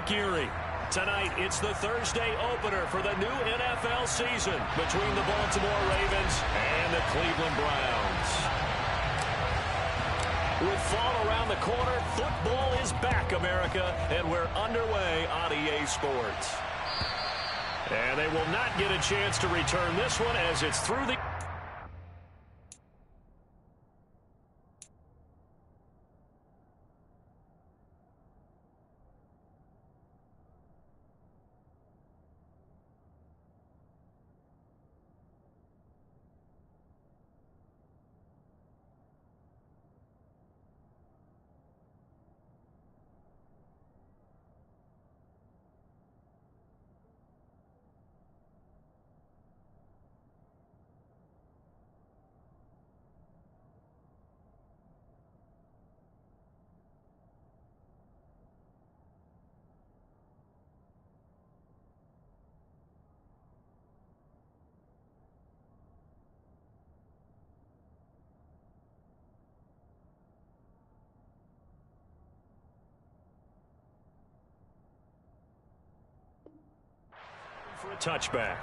Lake Erie. Tonight, it's the Thursday opener for the new NFL season between the Baltimore Ravens and the Cleveland Browns. With fall around the corner, football is back, America, and we're underway on EA Sports. And they will not get a chance to return this one as it's through the... for a touchback.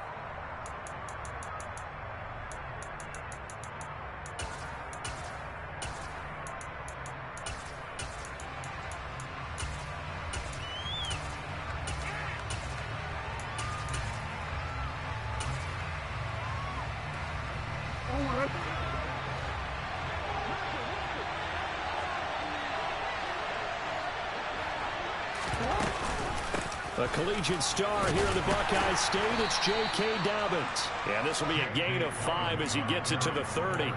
A collegiate star here in the Buckeye State, it's J.K. Dobbins. And this will be a gain of 5 as he gets it to the 30.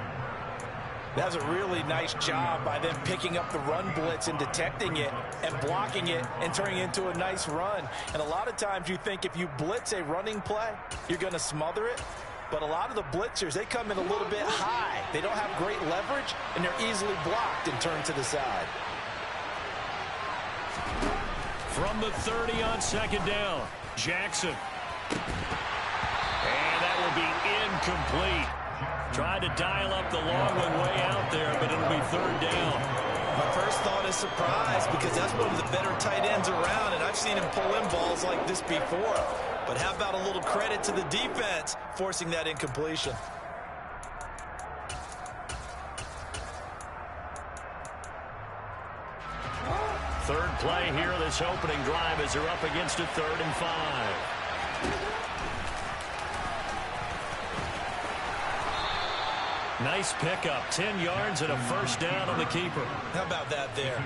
That's a really nice job by them picking up the run blitz and detecting it and blocking it and turning it into a nice run. And a lot of times you think if you blitz a running play, you're going to smother it. But a lot of the blitzers, they come in a little bit high. They don't have great leverage, and they're easily blocked and turned to the side. From the 30 on second down, Jackson. And that will be incomplete. Tried to dial up the long one way out there, but it'll be third down. My first thought is surprise because that's one of the better tight ends around, and I've seen him pull in balls like this before. But how about a little credit to the defense forcing that incompletion? Third play here, this opening drive as they're up against a 3rd and 5. Nice pickup, 10 yards and a first down on the keeper. How about that there?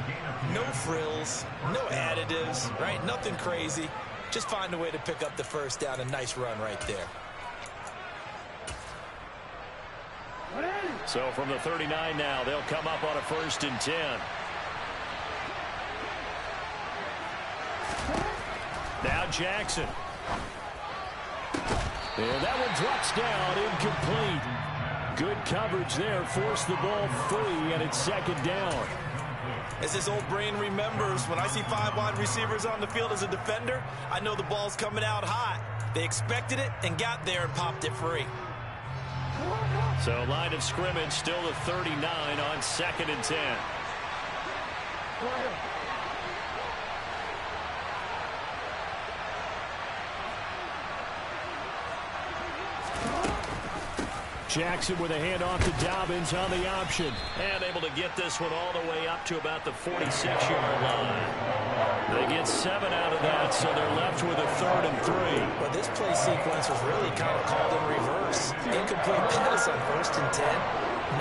No frills, no additives, right? Nothing crazy. Just find a way to pick up the first down. A nice run right there. So from the 39 now, they'll come up on a 1st and 10. Now Jackson. And that one drops down, incomplete. Good coverage there, forced the ball free, and it's second down. As this old brain remembers, when I see 5 wide receivers on the field as a defender, I know the ball's coming out hot. They expected it and got there and popped it free. So line of scrimmage still the 39 on 2nd and 10. Jackson with a handoff to Dobbins on the option. And able to get this one all the way up to about the 46-yard line. They get 7 out of that, so they're left with a 3rd and 3. Well, this play sequence was really kind of called in reverse. Incomplete pass on 1st and 10.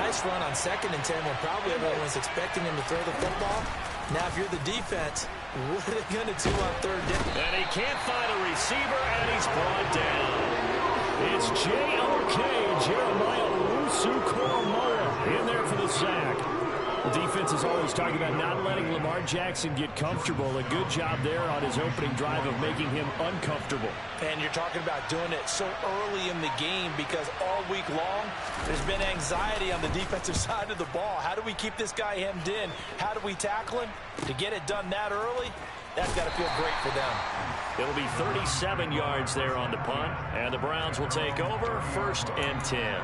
Nice run on 2nd and 10 when probably everyone was expecting him to throw the football. Now, if you're the defense, what are they going to do on 3rd down? And he can't find a receiver, and he's brought down. It's J.O.K. Jeremiah Owusu-Koramoah in there for the sack. The defense is always talking about not letting Lamar Jackson get comfortable. A good job there on his opening drive of making him uncomfortable. And you're talking about doing it so early in the game because all week long there's been anxiety on the defensive side of the ball. How do we keep this guy hemmed in? How do we tackle him? To get it done that early, that's got to feel great for them. It'll be 37 yards there on the punt, and the Browns will take over 1st and 10.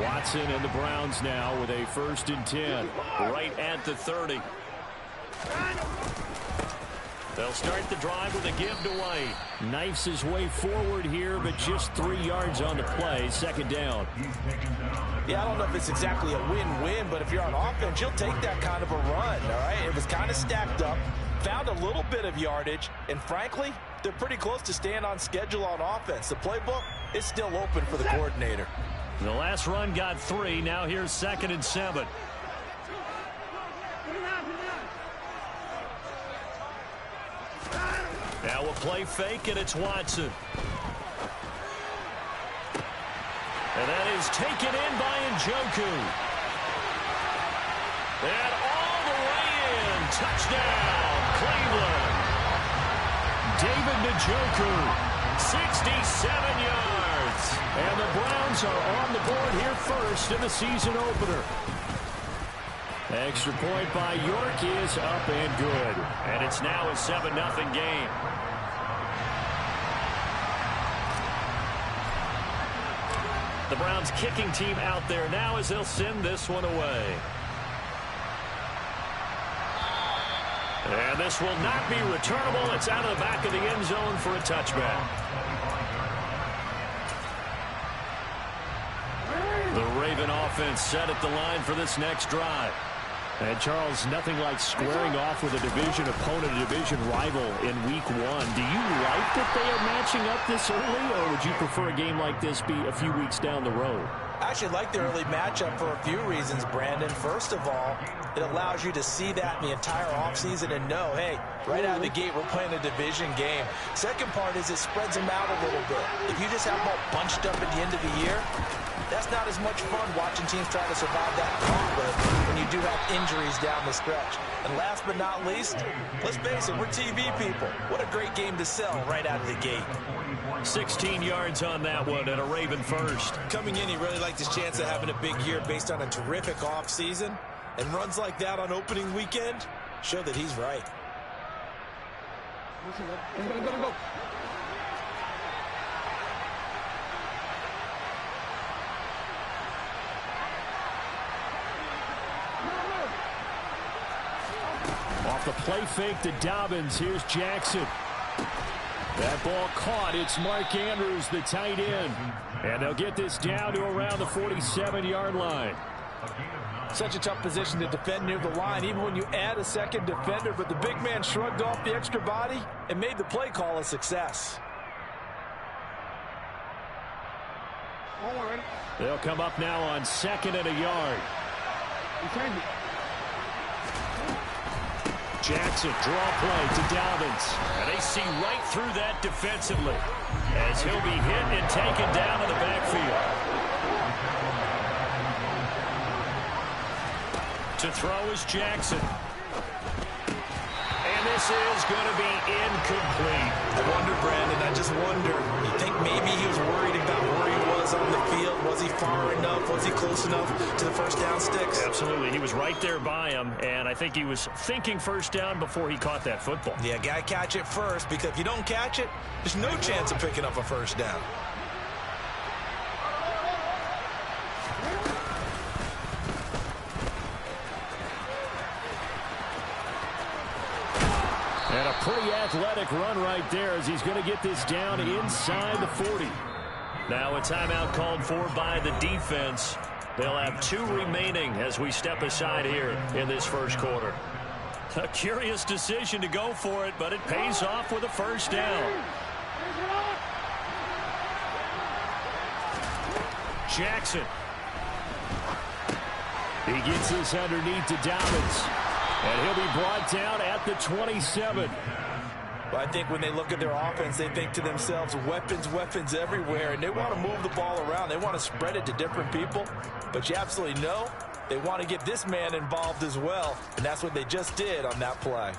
Watson and the Browns now with a 1st and 10. Right at the 30. They'll start the drive with a give to White. Knifes his way forward here, but just 3 yards on the play. 2nd down. Yeah, I don't know if it's exactly a win-win, but if you're on offense, you'll take that kind of a run, all right? It was kind of stacked up, found a little bit of yardage, and frankly, they're pretty close to staying on schedule on offense. The playbook is still open for the coordinator. The last run got 3. Now here's 2nd and 7. Now we'll play fake, and it's Watson. And that is taken in by Njoku. And all the way in. Touchdown, Cleveland. David Njoku, 67 yards. And the Browns are on the board here first in the season opener. Extra point by York is up and good. And it's now a 7-0 game. The Browns kicking team out there now as they'll send this one away. And this will not be returnable. It's out of the back of the end zone for a touchback. The Raven offense set at the line for this next drive. And, Charles, nothing like squaring off with a division opponent, a division rival in Week 1. Do you like that they are matching up this early, or would you prefer a game like this be a few weeks down the road? I actually like the early matchup for a few reasons, Brandon. First of all, it allows you to see that in the entire offseason and know, hey, right out of the gate, we're playing a division game. Second part is it spreads them out a little bit. If you just have them all bunched up at the end of the year, that's not as much fun watching teams try to survive that gauntlet when you do have injuries down the stretch. And last but not least, let's face it, we're TV people. What a great game to sell right out of the gate. 16 yards on that one and a Raven first. Coming in, he really liked his chance of having a big year based on a terrific offseason. And runs like that on opening weekend show that he's right. Go. Off the play fake to Dobbins. Here's Jackson. That ball caught. It's Mark Andrews, the tight end. And they'll get this down to around the 47-yard line. Such a tough position to defend near the line, even when you add a second defender. But the big man shrugged off the extra body and made the play call a success. They'll come up now on 2nd and a yard. Jackson, draw play to Dobbins. And they see right through that defensively as he'll be hit and taken down in the backfield. To throw is Jackson. And this is going to be incomplete. I wonder, Brandon, I just wonder. You think maybe he was worried about where he was on the field? Was he far enough? Was he close enough to the first down sticks? Absolutely. He was right there by him, and I think he was thinking first down before he caught that football. Yeah, got to catch it first, because if you don't catch it, there's no chance of picking up a first down. And a pretty athletic run right there as he's going to get this down inside the 40. Now a timeout called for by the defense. They'll have 2 remaining as we step aside here in this first quarter. A curious decision to go for it, but it pays off with a first down. Jackson. He gets this underneath to Dobbins. And he'll be brought down at the 27. But I think when they look at their offense, they think to themselves, weapons everywhere. And they want to move the ball around. They want to spread it to different people. But you absolutely know they want to get this man involved as well. And that's what they just did on that play.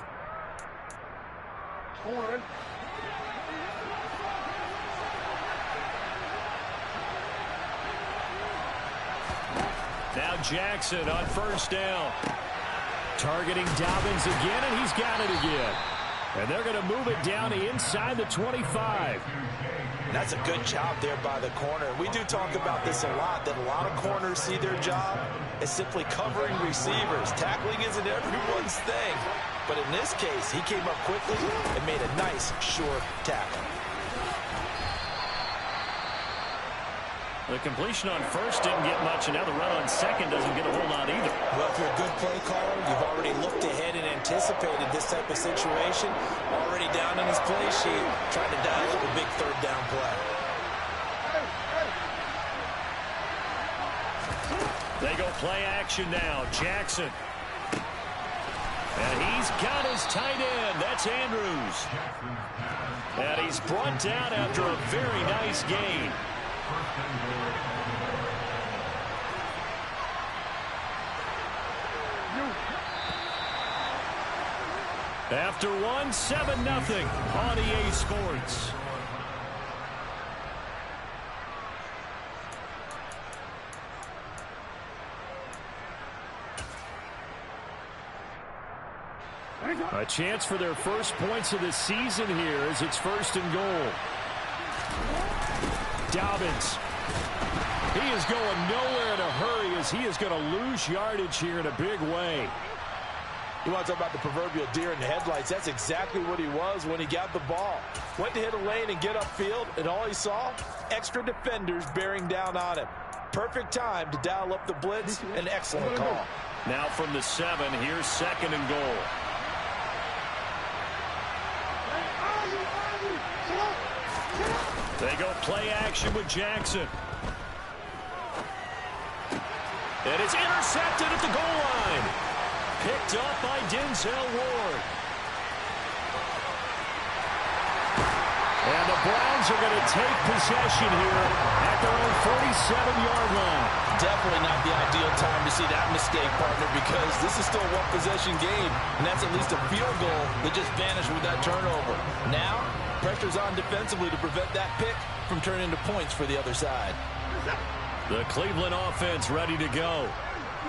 Now Jackson on first down. Targeting Dobbins again, and he's got it again. And they're going to move it down inside the 25. And that's a good job there by the corner. We do talk about this a lot, that a lot of corners see their job as simply covering receivers. Tackling isn't everyone's thing. But in this case, he came up quickly and made a nice, sure tackle. The completion on first didn't get much, and now the run on second doesn't get a whole lot either. Well, if you're a good play caller, you've already looked ahead and anticipated this type of situation. Already down in his play sheet, trying to dial up a big third down play. They go play action now. Jackson. And he's got his tight end. That's Andrews. And he's brought down after a very nice gain. After one, 7-0 on EA Sports. A chance for their first points of the season here as it's 1st and goal. Dobbins. He is going nowhere in a hurry as he is going to lose yardage here in a big way. You want to talk about the proverbial deer in the headlights? That's exactly what he was when he got the ball. Went to hit a lane and get upfield, and all he saw, extra defenders bearing down on him. Perfect time to dial up the blitz. An excellent call. Now from the 7, here's 2nd and goal. They go play action with Jackson. And it's intercepted at the goal line. Picked up by Denzel Ward. And the Browns are going to take possession here at their own 47-yard line. Definitely not the ideal time to see that mistake, partner, because this is still a one-possession game, and that's at least a field goal that just vanished with that turnover. Now, pressure's on defensively to prevent that pick from turning into points for the other side. The Cleveland offense ready to go.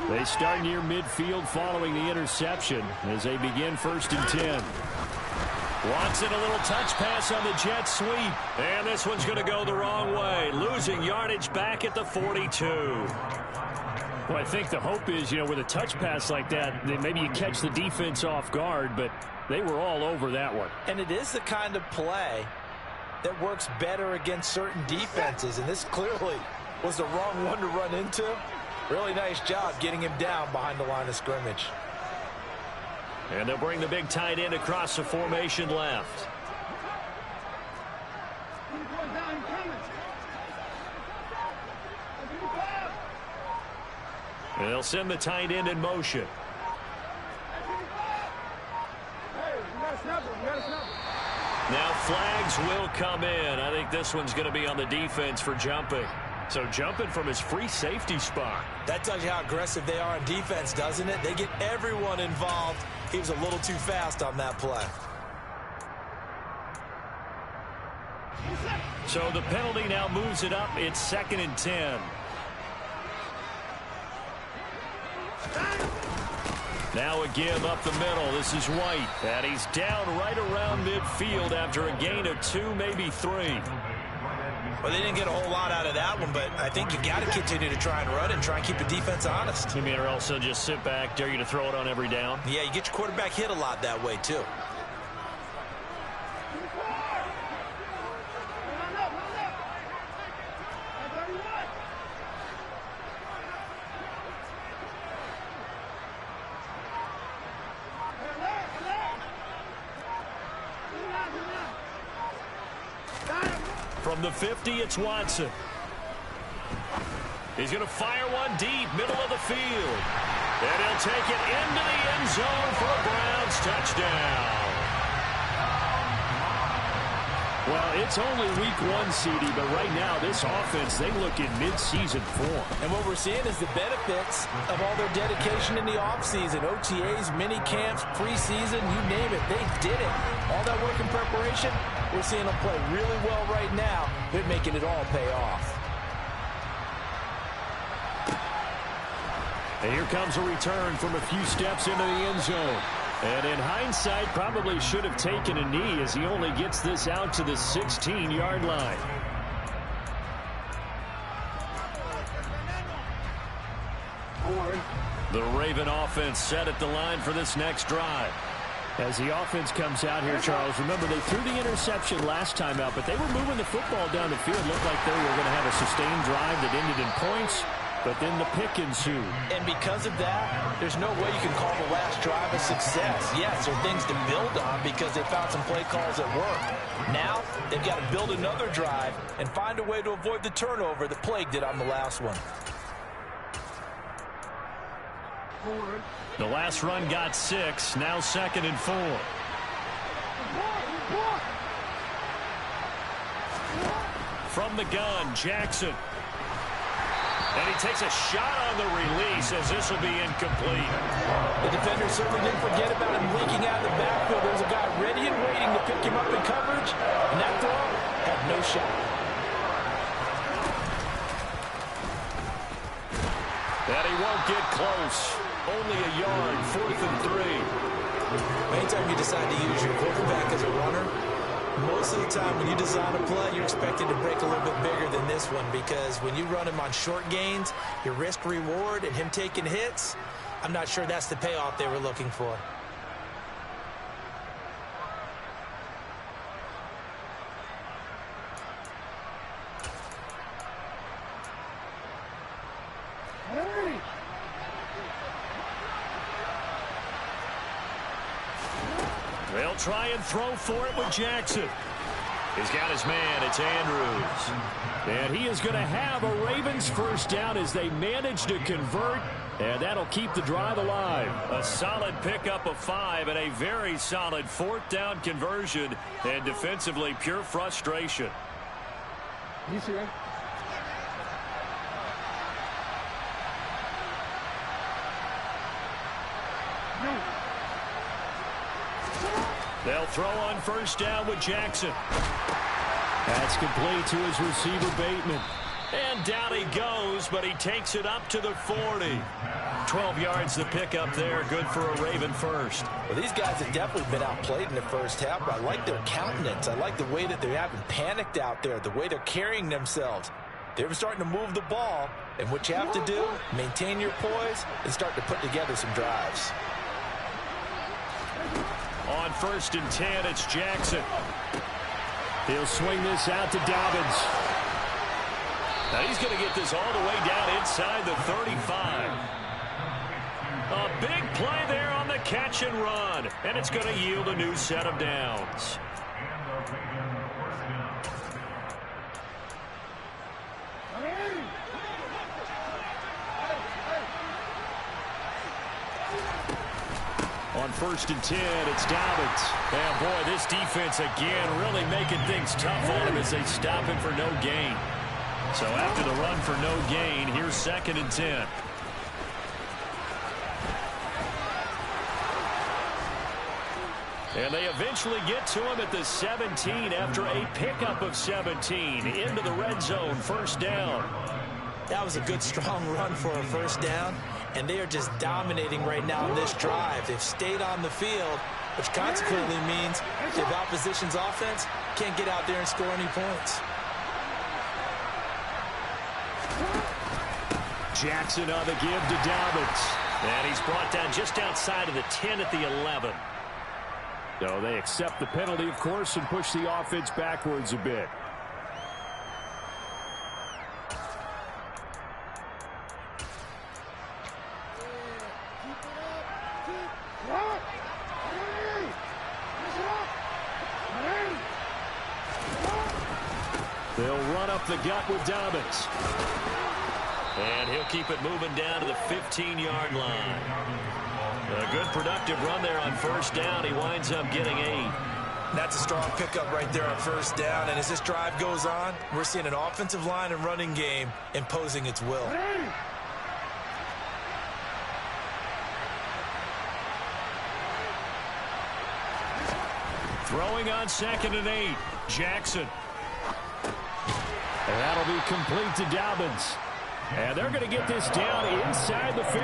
They start near midfield following the interception as they begin 1st and 10. Watson, a little touch pass on the jet sweep. And this one's going to go the wrong way. Losing yardage back at the 42. Well, I think the hope is, with a touch pass like that, that maybe you catch the defense off guard, but they were all over that one. And it is the kind of play that works better against certain defenses, and this clearly was the wrong one to run into. Really nice job getting him down behind the line of scrimmage. And they'll bring the big tight end across the formation left. And they'll send the tight end in motion. Now flags will come in. I think this one's going to be on the defense for jumping. So jumping from his free safety spot. That tells you how aggressive they are on defense, doesn't it? They get everyone involved. He was a little too fast on that play. So the penalty now moves it up. It's 2nd and 10. Now again up the middle. This is White. And he's down right around midfield after a gain of 2, maybe 3. Well, they didn't get a whole lot out of that one, but I think you got to continue to try and run and try and keep the defense honest. You mean, or also just sit back, dare you to throw it on every down? Yeah, you get your quarterback hit a lot that way, too. From the 50, it's Watson. He's going to fire one deep, middle of the field. And he'll take it into the end zone for a Browns touchdown. Well, it's only week 1, CD, but right now this offense, they look in mid-season form. And what we're seeing is the benefits of all their dedication in the offseason. OTAs, mini camps, preseason, you name it. They did it. All that work in preparation, we're seeing them play really well right now. They're making it all pay off. And here comes a return from a few steps into the end zone. And in hindsight, probably should have taken a knee as he only gets this out to the 16-yard line. The Raven offense set at the line for this next drive. As the offense comes out here, Charles, remember they threw the interception last time out, but they were moving the football down the field. Looked like they were going to have a sustained drive that ended in points, but then the pick ensued. And because of that, there's no way you can call the last drive a success. Yes, there are things to build on because they found some play calls that work. Now, they've got to build another drive and find a way to avoid the turnover that plagued it on the last one. The last run got 6, now 2nd and 4. From the gun, Jackson. And he takes a shot on the release as this will be incomplete. The defender certainly didn't forget about him leaking out of the backfield. There's a guy ready and waiting to pick him up in coverage, and that throw had no shot. And he won't get close. Only a yard, 4th and 3. Anytime you decide to use your quarterback as a runner, most of the time when you design a play, you're expected to break a little bit bigger than this one because when you run him on short gains, your risk-reward and him taking hits, I'm not sure that's the payoff they were looking for. They'll try and throw for it with Jackson. He's got his man. It's Andrews. And he is going to have a Ravens first down as they manage to convert. And that'll keep the drive alive. A solid pickup of 5 and a very solid 4th down conversion. And defensively, pure frustration. They'll throw on first down with Jackson. That's complete to his receiver, Bateman. And down he goes, but he takes it up to the 40. 12 yards to pick up there. Good for a Raven first. Well, these guys have definitely been outplayed in the first half, but I like their countenance. I like the way that they haven't panicked out there, the way they're carrying themselves. They're starting to move the ball, and what you have to do, maintain your poise and start to put together some drives. On 1st and 10, it's Jackson. He'll swing this out to Dobbins. Now he's going to get this all the way down inside the 35. A big play there on the catch and run, and it's going to yield a new set of downs. On 1st and 10, it's Dobbins. And boy, this defense again really making things tough on him as they stop him for no gain. So after the run for no gain, here's 2nd and 10. And they eventually get to him at the 17 after a pickup of 17 into the red zone, 1st down. That was a good, strong run for a 1st down, and they are just dominating right now in this drive. They've stayed on the field, which consequently means the opposition's offense can't get out there and score any points. Jackson on the give to Dobbins. And he's brought down just outside of the 10 at the 11. So they accept the penalty, of course, and push the offense backwards a bit. They'll run up the gut with Dobbins. And he'll keep it moving down to the 15-yard line. A good productive run there on 1st down. He winds up getting 8. That's a strong pickup right there on 1st down. And as this drive goes on, we're seeing an offensive line and running game imposing its will. Throwing on 2nd and 8. Jackson. And that'll be complete to Dobbins. And they're going to get this down inside the 15.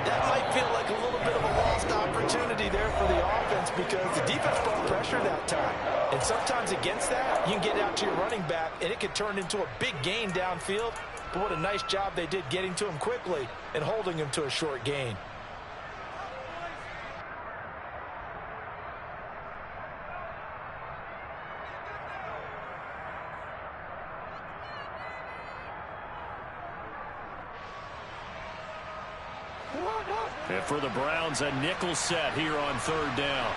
That might feel like a little bit of a lost opportunity there for the offense because the defense brought pressure that time. And sometimes against that, you can get out to your running back, and it could turn into a big gain downfield. but what a nice job they did getting to him quickly and holding him to a short gain. And for the Browns, a nickel set here on third down.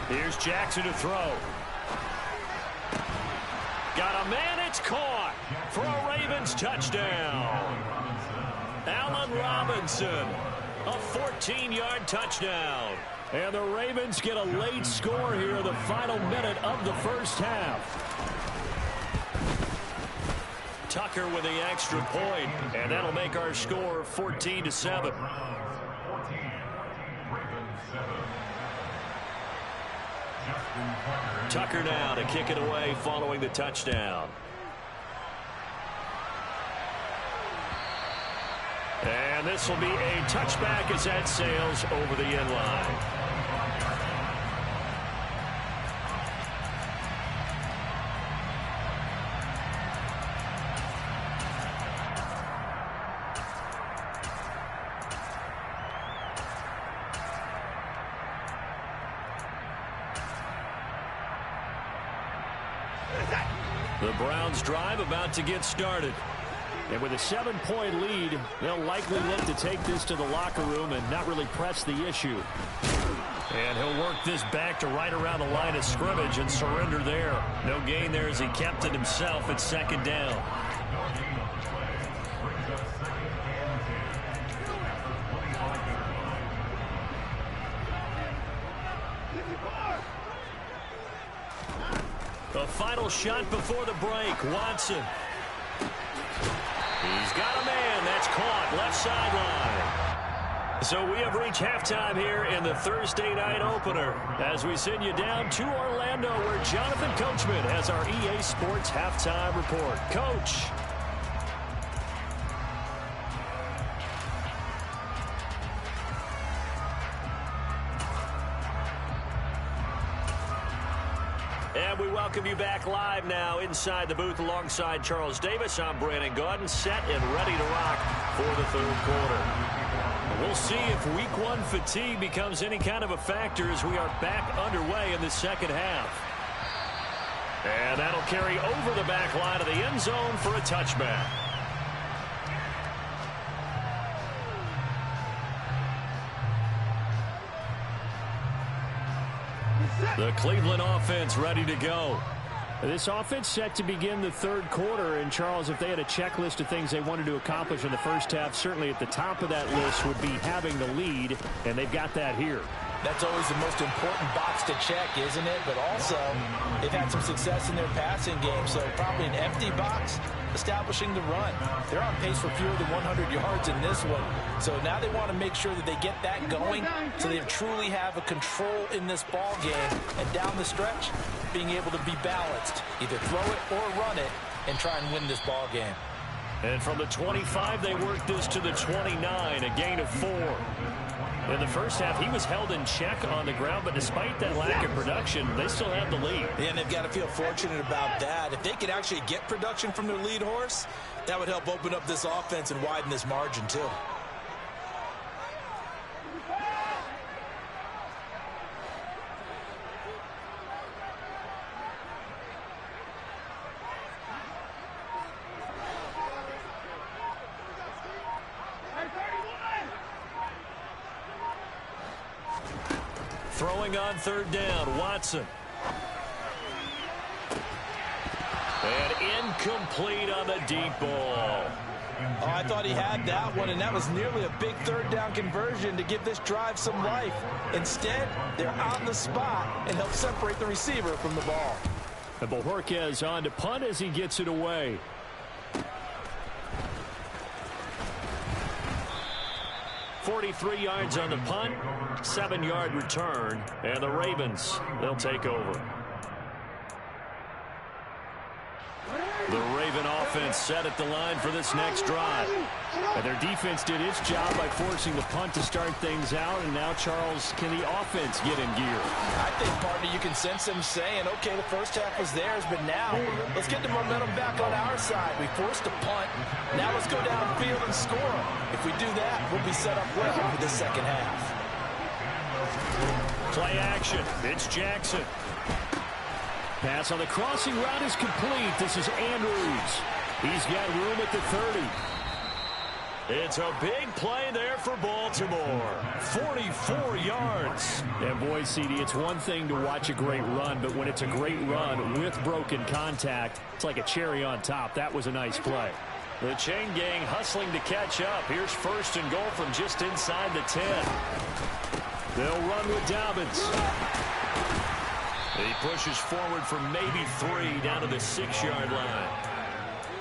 Here's Jackson to throw. Got a man, it's caught for a Ravens touchdown. Allen Robinson, a 14-yard touchdown. And the Ravens get a late score here in the final minute of the first half. Tucker with the extra point, and that'll make our score 14-7. Tucker now to kick it away following the touchdown. And this will be a touchback as that sails over the end line. The Browns drive about to get started. And with a 7-point lead, they'll likely look to take this to the locker room and not really press the issue. And he'll work this back to right around the line of scrimmage and surrender there. No gain there as he kept it himself at second down. The final shot before the break. Watson. He's got a man. That's caught left sideline. So we have reached halftime here in the Thursday night opener as we send you down to Orlando where Jonathan Coachman has our EA Sports halftime report. Coach. And we welcome you back live now inside the booth alongside Charles Davis. I'm Brandon Gaudin, set and ready to rock for the third quarter. We'll see if week one fatigue becomes any kind of a factor as we are back underway in the second half. And that'll carry over the back line of the end zone for a touchback. The Cleveland offense ready to go. This offense set to begin the third quarter. And, Charles, if they had a checklist of things they wanted to accomplish in the first half, certainly at the top of that list would be having the lead, and they've got that here. That's always the most important box to check, isn't it? But also, they've had some success in their passing game, so probably an empty box establishing the run. They're on pace for fewer than 100 yards in this one. So now they want to make sure that they get that going so they truly have a control in this ball game. And down the stretch, being able to be balanced. Either throw it or run it and try and win this ball game. And from the 25, they work this to the 29, a gain of 4. In the first half, he was held in check on the ground, but despite that lack of production, they still have the lead. Yeah, and they've got to feel fortunate about that. If they could actually get production from their lead horse, that would help open up this offense and widen this margin, too. Throwing on third down, Watson. And incomplete on the deep ball. Oh, I thought he had that one, and that was nearly a big third down conversion to give this drive some life. Instead, they're on the spot and help separate the receiver from the ball. And Bojorquez on to punt as he gets it away. .43 yards on the punt, 7-yard return, and the Ravens, they'll take over. The Raven offense set at the line for this next drive. And their defense did its job by forcing the punt to start things out. And now, Charles, can the offense get in gear? I think, partner, you can sense them saying, okay, the first half was theirs, but now let's get the momentum back on our side. We forced a punt. Now let's go downfield and score. If we do that, we'll be set up well for the second half. Play action. It's Jackson. Pass on the crossing route is complete. This is Andrews. He's got room at the 30. It's a big play there for Baltimore. 44 yards. And boy, CD, it's one thing to watch a great run, but when it's a great run with broken contact, it's like a cherry on top. That was a nice play. The chain gang hustling to catch up. Here's first and goal from just inside the 10. They'll run with Dobbins. He pushes forward for maybe 3 down to the 6-yard line.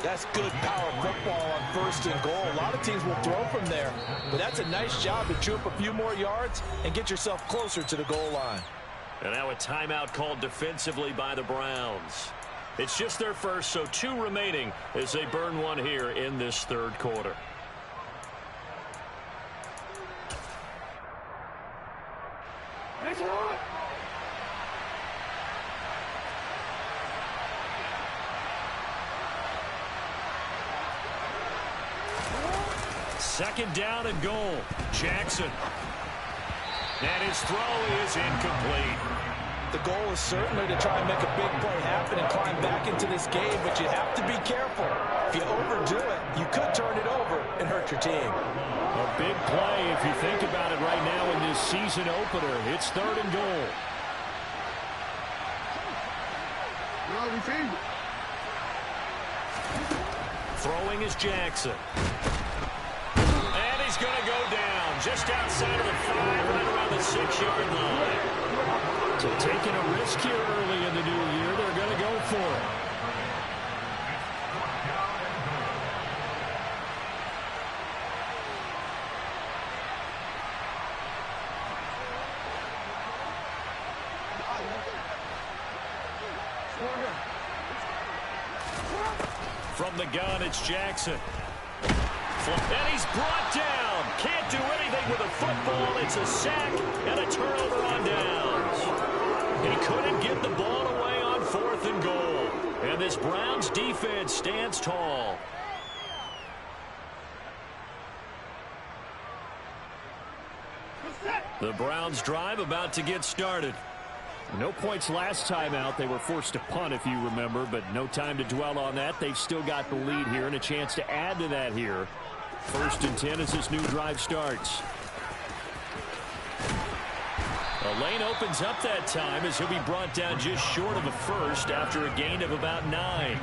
That's good power football on first and goal. A lot of teams will throw from there, but that's a nice job to chew up a few more yards and get yourself closer to the goal line. And now a timeout called defensively by the Browns. It's just their first, so 2 remaining as they burn one here in this third quarter. Second down and goal. Jackson. And his throw is incomplete. The goal is certainly to try and make a big play happen and climb back into this game, but you have to be careful. If you overdo it, you could turn it over and hurt your team. A big play if you think about it right now in this season opener. It's third and goal. Throwing is Jackson. And he's going to go down just outside of the 5, right around the 6-yard line. So taking a risk here early in the new year, they're going to go for it. From the gun, it's Jackson. And he's brought down. Can't do anything with a football. It's a sack and a turnover on downs. He couldn't get the ball away on 4th and goal. And this Browns defense stands tall. The Browns drive about to get started. No points last time out. They were forced to punt, if you remember, but no time to dwell on that. They've still got the lead here and a chance to add to that here. 1st and 10 as this new drive starts. A lane opens up that time as he'll be brought down just short of a first after a gain of about 9.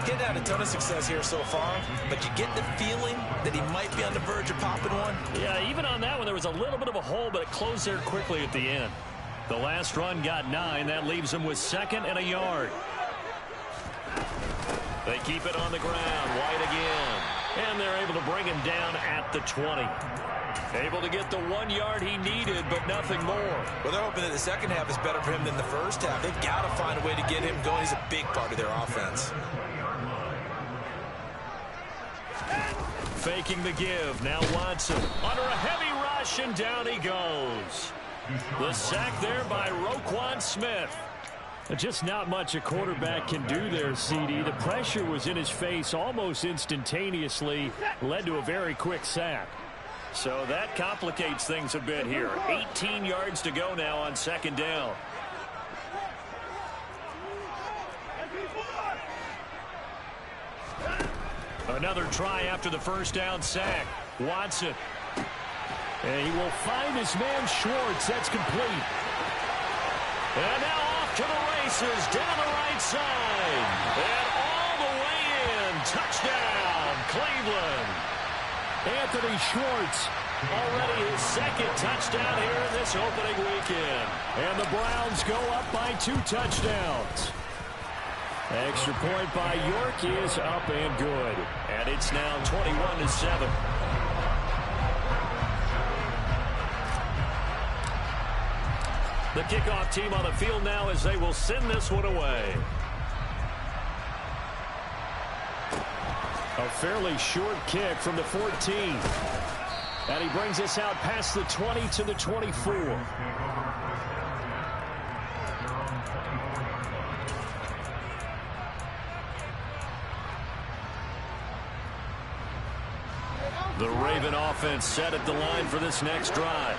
He's had a ton of success here so far, but you get the feeling that he might be on the verge of popping one. Yeah, even on that one, there was a little bit of a hole, but it closed there quickly at the end. The last run got 9. That leaves him with 2nd and a yard. They keep it on the ground. White again. And they're able to bring him down at the 20. Able to get the 1 yard he needed, but nothing more. Well, they're hoping that the second half is better for him than the first half. They've got to find a way to get him going. He's a big part of their offense. Faking the give. Now Watson under a heavy rush, and down he goes. The sack there by Roquan Smith. Just not much a quarterback can do there, CD. The pressure was in his face almost instantaneously, led to a very quick sack. So that complicates things a bit here. 18 yards to go now on 2nd down. Another try after the first down sack. Watson. And he will find his man Schwartz. That's complete. And now off to the races down the right side. And all the way in. Touchdown, Cleveland. Anthony Schwartz, already his 2nd touchdown here in this opening weekend. And the Browns go up by 2 touchdowns. Extra point by York is up and good. And it's now 21-7. The kickoff team on the field now as they will send this one away. A fairly short kick from the 14. And he brings us out past the 20 to the 24. The Raven offense set at the line for this next drive.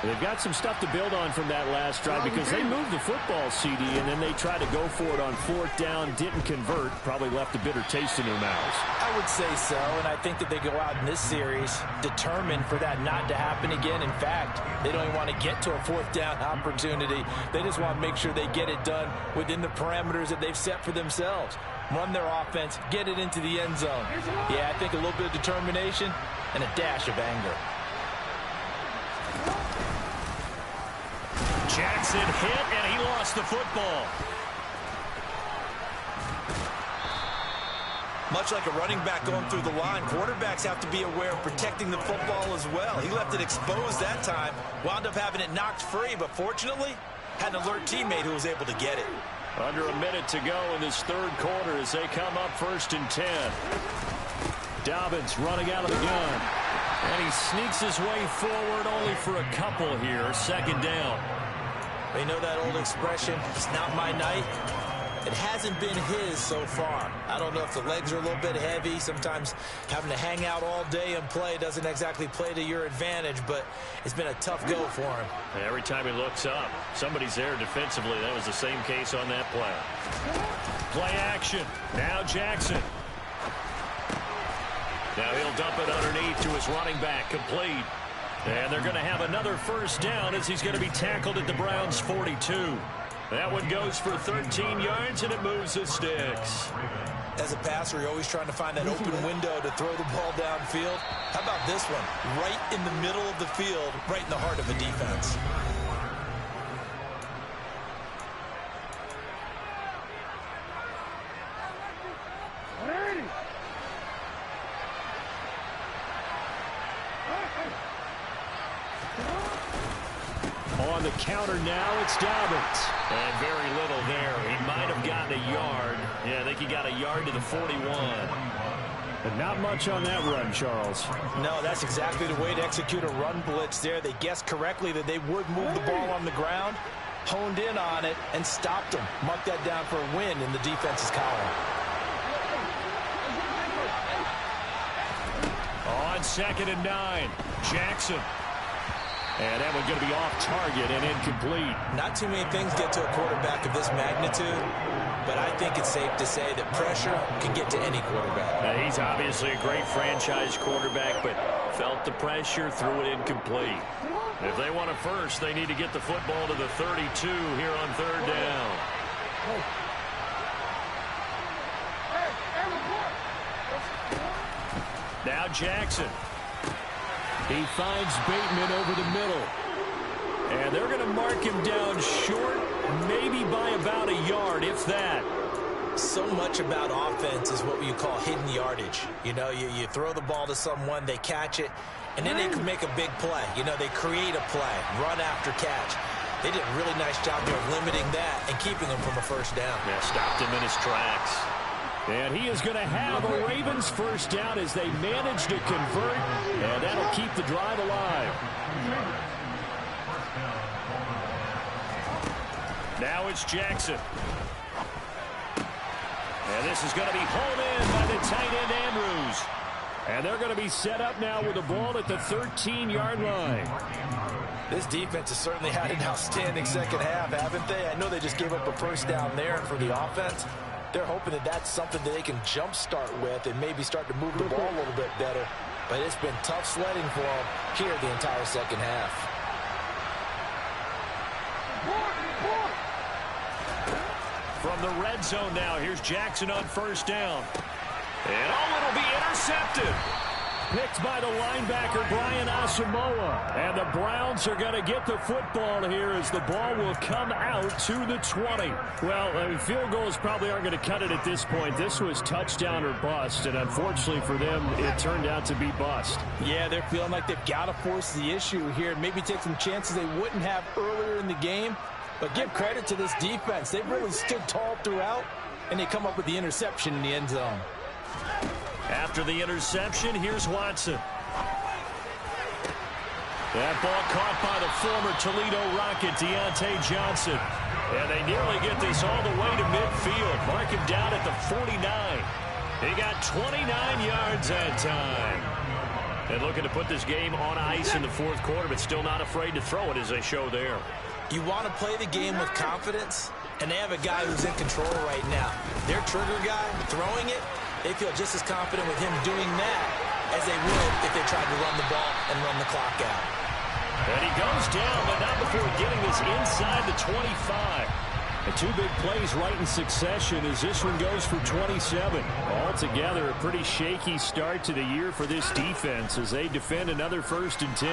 They've got some stuff to build on from that last drive because they moved the football, CD, and then they tried to go for it on 4th down, didn't convert, probably left a bitter taste in their mouths. I would say so, and I think that they go out in this series determined for that not to happen again. In fact, they don't even want to get to a 4th down opportunity. They just want to make sure they get it done within the parameters that they've set for themselves. Run their offense, get it into the end zone. Yeah, I think a little bit of determination and a dash of anger. Jackson hit, and he lost the football. Much like a running back going through the line, quarterbacks have to be aware of protecting the football as well. He left it exposed that time, wound up having it knocked free, but fortunately, had an alert teammate who was able to get it. Under a minute to go in this 3rd quarter as they come up 1st and 10. Dobbins running out of the gun. And he sneaks his way forward only for a couple here. 2nd down. You know that old expression, it's not my night? It hasn't been his so far. I don't know if the legs are a little bit heavy. Sometimes having to hang out all day and play doesn't exactly play to your advantage, but it's been a tough go for him. Every time he looks up, somebody's there defensively. That was the same case on that play. Play action. Now Jackson. Now he'll dump it underneath to his running back, complete. And they're going to have another 1st down as he's going to be tackled at the Browns' 42. That one goes for 13 yards, and it moves the sticks. As a passer, you're always trying to find that open window to throw the ball downfield. How about this one? Right in the middle of the field, right in the heart of a defense. On the counter now, it's Dobbins. And very little there. He might have gotten a yard. Yeah, I think he got a yard to the 41. But not much on that run, Charles. No, that's exactly the way to execute a run blitz there. They guessed correctly that they would move the ball on the ground, honed in on it, and stopped them. Mark that down for a win in the defense's column. On 2nd and 9, Jackson. And that one's going to be off target and incomplete. Not too many things get to a quarterback of this magnitude, but I think it's safe to say that pressure can get to any quarterback. Now, he's obviously a great franchise quarterback, but felt the pressure, threw it incomplete. If they want a first, they need to get the football to the 32 here on 3rd down. Now Jackson. He finds Bateman over the middle. And they're going to mark him down short, maybe by about a yard, if that. So much about offense is what you call hidden yardage. You know, you throw the ball to someone, they catch it, and then they can make a big play. You know, they create a play, run after catch. They did a really nice job there of limiting that and keeping him from a 1st down. Yeah, stopped him in his tracks. And he is going to have a Ravens 1st down as they manage to convert, and that'll keep the drive alive. Now it's Jackson. And this is going to be hauled in by the tight end Andrews. And they're going to be set up now with the ball at the 13-yard line. This defense has certainly had an outstanding 2nd half, haven't they? I know they just gave up a 1st down there for the offense. They're hoping that that's something that they can jumpstart with and maybe start to move the ball a little bit better. But it's been tough sledding for them here the entire 2nd half. From the red zone now, here's Jackson on 1st down. And it'll be intercepted. Picked by the linebacker, Brian Asamoah. And the Browns are going to get the football here as the ball will come out to the 20. Well, I mean, field goals probably aren't going to cut it at this point. This was touchdown or bust, and unfortunately for them, it turned out to be bust. Yeah, they're feeling like they've got to force the issue here. Maybe take some chances they wouldn't have earlier in the game. But give credit to this defense. They've really stood tall throughout, and they come up with the interception in the end zone. After the interception, here's Watson. That ball caught by the former Toledo Rocket, Deontay Johnson. And they nearly get this all the way to midfield. Mark him down at the 49. He got 29 yards that time. And looking to put this game on ice in the fourth quarter, but still not afraid to throw it as they show there. You want to play the game with confidence, and they have a guy who's in control right now. Their trigger guy, throwing it, they feel just as confident with him doing that as they would if they tried to run the ball and run the clock out. And he goes down, but not before getting this inside the 25. And two big plays right in succession as this one goes for 27. Altogether, a pretty shaky start to the year for this defense as they defend another 1st and 10.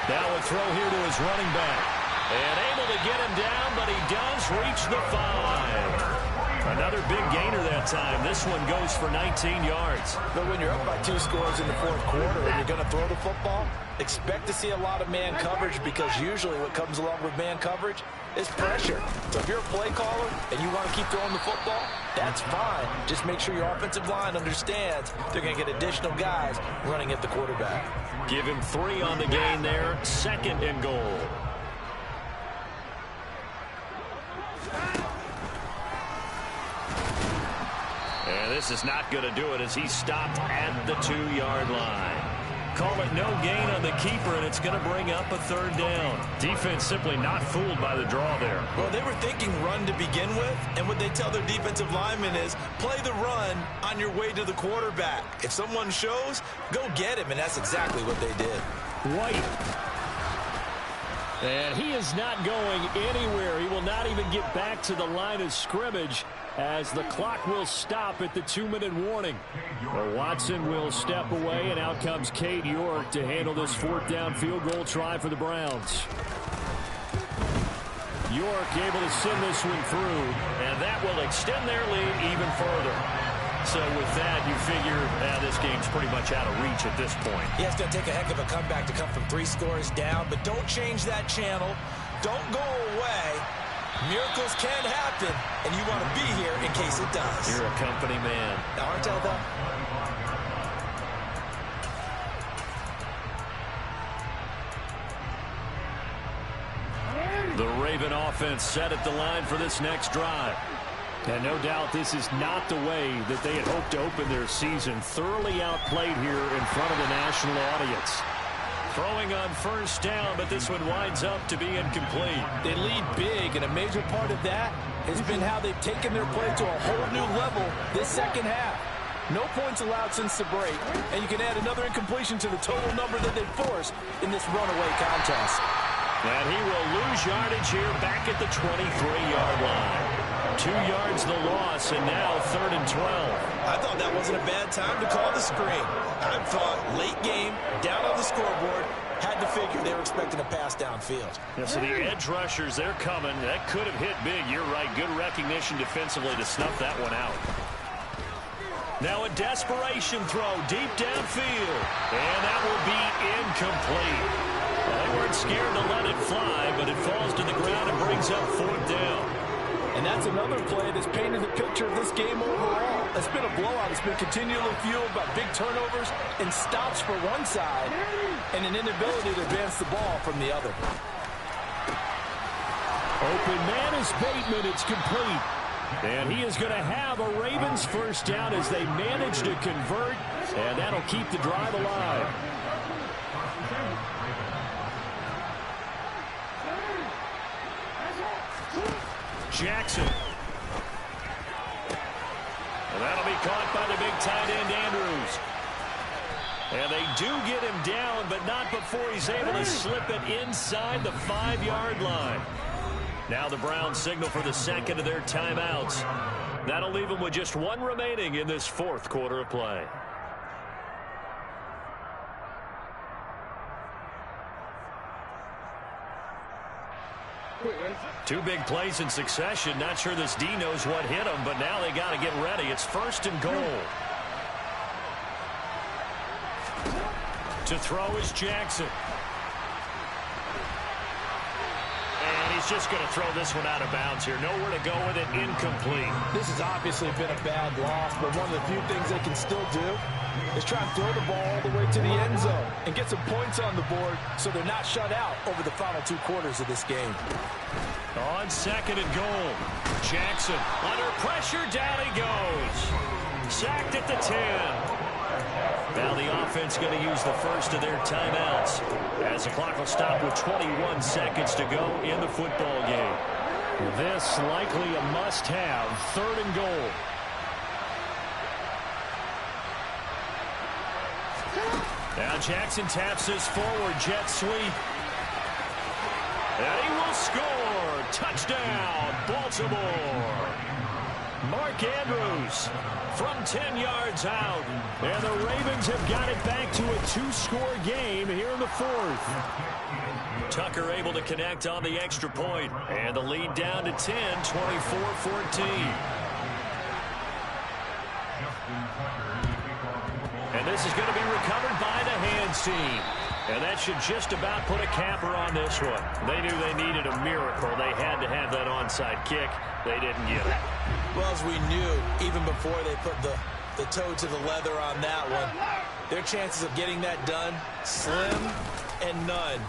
Now a throw here to his running back. And able to get him down, but he does reach the 5. Another big gainer that time. This one goes for 19 yards. But when you're up by 2 scores in the fourth quarter and you're going to throw the football, expect to see a lot of man coverage, because usually what comes along with man coverage is pressure. So if you're a play caller and you want to keep throwing the football, that's fine. Just make sure your offensive line understands they're going to get additional guys running at the quarterback. Give him 3 on the gain there. 2nd and goal. And this is not going to do it as he stopped at the 2-yard line. Call it no gain on the keeper, and it's going to bring up a 3rd down. Defense simply not fooled by the draw there. Well, they were thinking run to begin with, and what they tell their defensive linemen is play the run on your way to the quarterback. If someone shows, go get him, and that's exactly what they did. White. And he is not going anywhere. He will not even get back to the line of scrimmage as the clock will stop at the 2-minute warning. Well, Watson will step away, and out comes Cade York to handle this 4th down field goal try for the Browns. York able to send this one through, and that will extend their lead even further. So with that, you figure this game's pretty much out of reach at this point. Yeah, it's going to take a heck of a comeback to come from 3 scores down, but don't change that channel. Don't go away. Miracles can happen, and you want to be here in case it does. You're a company man. Aren't I, though? The Raven offense set at the line for this next drive. And no doubt this is not the way that they had hoped to open their season. Thoroughly outplayed here in front of the national audience. Throwing on 1st down, but this one winds up to be incomplete. They lead big, and a major part of that has been how they've taken their play to a whole new level this second half. No points allowed since the break, and you can add another incompletion to the total number that they forced in this runaway contest. And he will lose yardage here back at the 23-yard line. 2 yards the loss, and now 3rd and 12. I thought that wasn't a bad time to call the screen. I thought late game, down on the scoreboard, had to figure they were expecting a pass downfield. Yeah, so the edge rushers, they're coming. That could have hit big. You're right. Good recognition defensively to snuff that one out. Now a desperation throw deep downfield. And that will be incomplete. Well, they weren't scared to let it fly, but it falls to the ground and brings up 4th down. And that's another play that's painted the picture of this game overall. It's been a blowout. It's been continually fueled by big turnovers and stops for one side and an inability to advance the ball from the other. Open man is Bateman. It's complete. And he is going to have a Ravens 1st down as they manage to convert. And that'll keep the drive alive. Jackson. And that'll be caught by the big tight end, Andrews. And they do get him down, but not before he's able to slip it inside the 5-yard line. Now the Browns signal for the 2nd of their timeouts. That'll leave them with just 1 remaining in this 4th quarter of play. Two big plays in succession. Not sure this D knows what hit him, but now they got to get ready. It's 1st and goal. To throw is Jackson. And he's he's just going to throw this one out of bounds here. Nowhere to go with it. Incomplete. This has obviously been a bad loss, but one of the few things they can still do is try and throw the ball all the way to the end zone and get some points on the board so they're not shut out over the final 2 quarters of this game. On 2nd and goal. Jackson under pressure. Down he goes. Sacked at the 10. Now the offense going to use the first of their timeouts as the clock will stop with 21 seconds to go in the football game. This likely a must-have. 3rd and goal. Now Jackson taps this forward jet sweep. And he will score. Touchdown, Baltimore. Mark Andrews from 10 yards out. And the Ravens have got it back to a 2-score game here in the 4th. Tucker able to connect on the extra point. And the lead down to 10, 24-14. And this is going to be recovered by the hands team. And that should just about put a capper on this one. They knew they needed a miracle. They had to have that onside kick. They didn't get it. Well, as we knew, even before they put the toe to the leather on that one, their chances of getting that done, slim and none.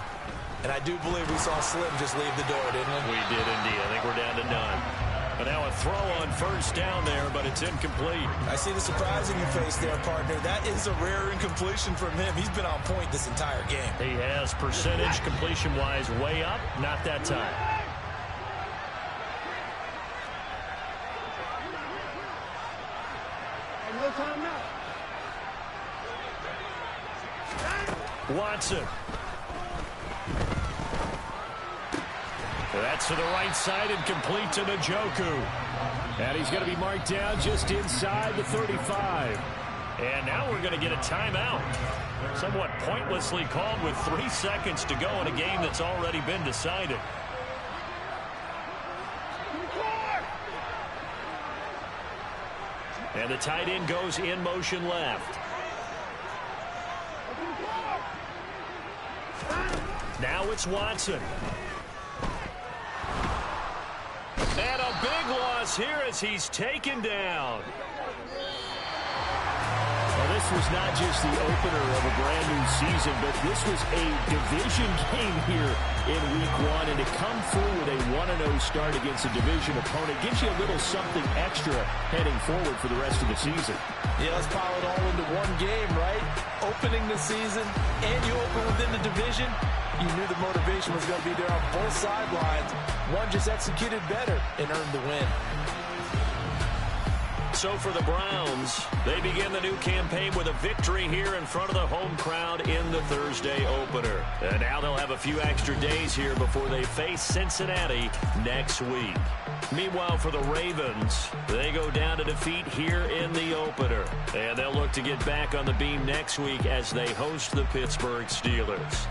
And I do believe we saw Slim just leave the door, didn't we? We did indeed. I think we're down to none. But now a throw on 1st down there, but it's incomplete. I see the surprise in your face there, partner. That is a rare incompletion from him. He's been on point this entire game. He has percentage completion-wise way up. Not that time. No time now. Watson. That's to the right side and complete to Njoku. And he's going to be marked down just inside the 35. And now we're going to get a timeout. Somewhat pointlessly called with 3 seconds to go in a game that's already been decided. And the tight end goes in motion left. Now it's Watson. And a big loss here as he's taken down. Well, this was not just the opener of a brand new season, but this was a division game here in week 1. And to come through with a 1-0 start against a division opponent gives you a little something extra heading forward for the rest of the season. Yeah, let's pile it all into one game, right? Opening the season, and you open within the division. You knew the motivation was going to be there on both sidelines. One just executed better and earned the win. So for the Browns, they begin the new campaign with a victory here in front of the home crowd in the Thursday opener. And now they'll have a few extra days here before they face Cincinnati next week. Meanwhile, for the Ravens, they go down to defeat here in the opener. And they'll look to get back on the beam next week as they host the Pittsburgh Steelers.